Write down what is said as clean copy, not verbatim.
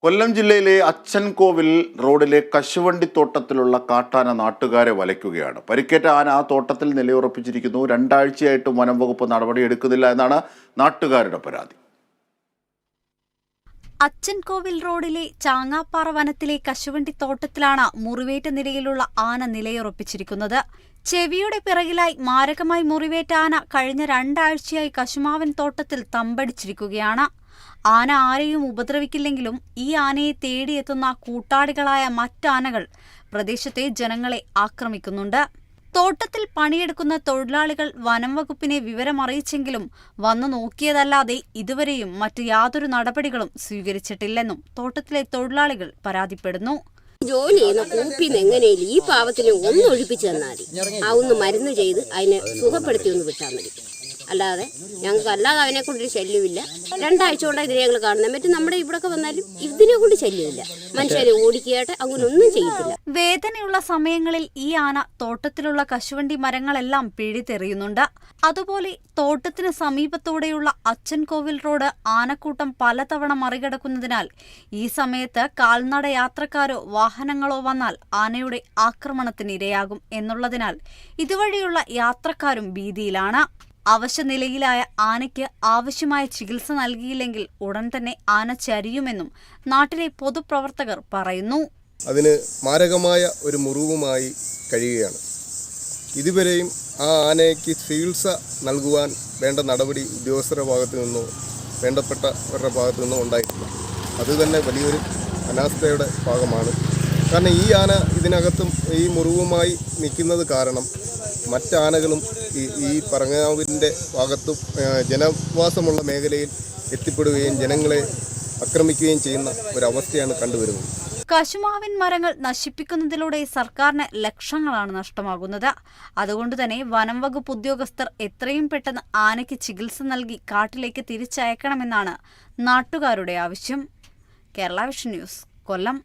കൊല്ലം ജില്ലയിലെ അച്ചൻകോവിൽ റോഡിലെ കശുവണ്ടിത്തോട്ടത്തിലുള്ള കാട്ടാന നാട്ടുകാരെ വലയ്ക്കുകയാണ്. പരിക്കേറ്റ ആന ആ തോട്ടത്തിൽ നിലയുറപ്പിച്ചിരിക്കുന്നു. രണ്ടാഴ്ചയായിട്ടും വനം വകുപ്പ് നടപടിയെടുക്കുന്നില്ല എന്നാണ് നാട്ടുകാരുടെ പരാതി. അച്ചൻകോവിൽ റോഡിലെ ചാങ്ങാപ്പാറ വനത്തിലെ കശുവണ്ടിത്തോട്ടത്തിലാണ് മുറിവേറ്റ നിലയിലുള്ള ആന നിലയുറപ്പിച്ചിരിക്കുന്നത്. ചെവിയുടെ പിറകിലായി മാരകമായി മുറിവേറ്റ ആന കഴിഞ്ഞ രണ്ടാഴ്ചയായി കശുമാവൻ തോട്ടത്തിൽ തമ്പടിച്ചിരിക്കുകയാണ്. ആന ആരെയും ഉപദ്രവിക്കില്ലെങ്കിലും ഈ ആനയെ തേടിയെത്തുന്ന കൂട്ടാളികളായ മറ്റാനകൾ പ്രദേശത്തെ ജനങ്ങളെ ആക്രമിക്കുന്നുണ്ട്. തോട്ടത്തിൽ പണിയെടുക്കുന്ന തൊഴിലാളികൾ വനം വകുപ്പിനെ വിവരമറിയിച്ചെങ്കിലും വന്നു നോക്കിയതല്ലാതെ ഇതുവരെയും മറ്റ് യാതൊരു നടപടികളും സ്വീകരിച്ചിട്ടില്ലെന്നും തോട്ടത്തിലെ തൊഴിലാളികൾ പരാതിപ്പെടുന്നു. ജോലി ചെയ്യുന്ന കൂപ്പിന്ന് എങ്ങനെയും ഈ പാവത്തിന് ഒന്ന് ഒഴിപ്പിച്ചു തന്നാൽ മതി. ആ ഒന്ന് മരുന്ന് ചെയ്ത് അതിനെ സുഖപ്പെടുത്തി ഒന്ന് വിട്ടാൽ മതി. അല്ലാതെ ഞങ്ങൾക്ക് അല്ലാതെ അതിനെ കൊണ്ടൊരു ശല്യമില്ല. രണ്ടാഴ്ച കൊണ്ട് ഇതിനെ ഞങ്ങൾ കാണുന്നത്. മറ്റും നമ്മുടെ ഇവിടെയൊക്കെ വന്നാലും ഇതിനെ കൊണ്ട് ശല്യമില്ല. മനുഷ്യരെ ഓടിക്കാട്ടെ അങ്ങനൊന്നും ചെയ്യത്തില്ല. വേദനയുള്ള സമയങ്ങളിൽ ഈ ആന തോട്ടത്തിലുള്ള കശുവണ്ടി മരങ്ങളെല്ലാം പിഴുതെറിയുന്നുണ്ട്. അതുപോലെ തോട്ടത്തിന് സമീപത്തോടെയുള്ള അച്ചൻകോവിൽ റോഡ് ആനക്കൂട്ടം പലതവണ മറികടക്കുന്നതിനാൽ ഈ സമയത്ത് കാൽനട യാത്രക്കാരോ വാഹനങ്ങളോ വന്നാൽ ആനയുടെ ആക്രമണത്തിന് ഇരയാകും എന്നുള്ളതിനാൽ ഇതുവഴിയുള്ള യാത്രക്കാരും ഭീതിയിലാണ്. അവശനിലയിലായ ആനയ്ക്ക് ആവശ്യമായ ചികിത്സ നൽകിയില്ലെങ്കിൽ ഉടൻ തന്നെ ആന ചരിയുമെന്നും നാട്ടിലെ പൊതുപ്രവർത്തകർ പറയുന്നു. അതിന് മാരകമായ ഒരു മുറിവുമായി കഴിയുകയാണ്. ഇതുവരെയും ആ ആനയ്ക്ക് ചികിത്സ നൽകുവാൻ വേണ്ട നടപടി ഉദ്യോഗസ്ഥരുടെ ഭാഗത്തു നിന്നോ വേണ്ടപ്പെട്ടവരുടെ ഭാഗത്തു നിന്നോ ഉണ്ടായിട്ടില്ല. അതുതന്നെ വലിയൊരു അനാസ്ഥയുടെ ഭാഗമാണ്. കാരണം ഈ ആന ഇതിനകത്തും ഈ മുറിവുമായി നിൽക്കുന്നത് കാരണം മറ്റാനകളും ഈ പറങ്ങാവിൻ്റെ ഭാഗത്തും ജനവാസമുള്ള മേഖലയിൽ എത്തിപ്പെടുകയും ജനങ്ങളെ ആക്രമിക്കുകയും ചെയ്യുന്ന ഒരവസ്ഥയാണ് കണ്ടുവരുന്നത്. കശുമാവിൻ മരങ്ങൾ നശിപ്പിക്കുന്നതിലൂടെ സർക്കാരിന് ലക്ഷങ്ങളാണ് നഷ്ടമാകുന്നത്. അതുകൊണ്ട് തന്നെ വനം വകുപ്പ് ഉദ്യോഗസ്ഥർ എത്രയും പെട്ടെന്ന് ആനയ്ക്ക് ചികിത്സ നൽകി കാട്ടിലേക്ക് തിരിച്ചയക്കണമെന്നാണ് നാട്ടുകാരുടെ ആവശ്യം. കേരള വിഷൻ ന്യൂസ്, കൊല്ലം.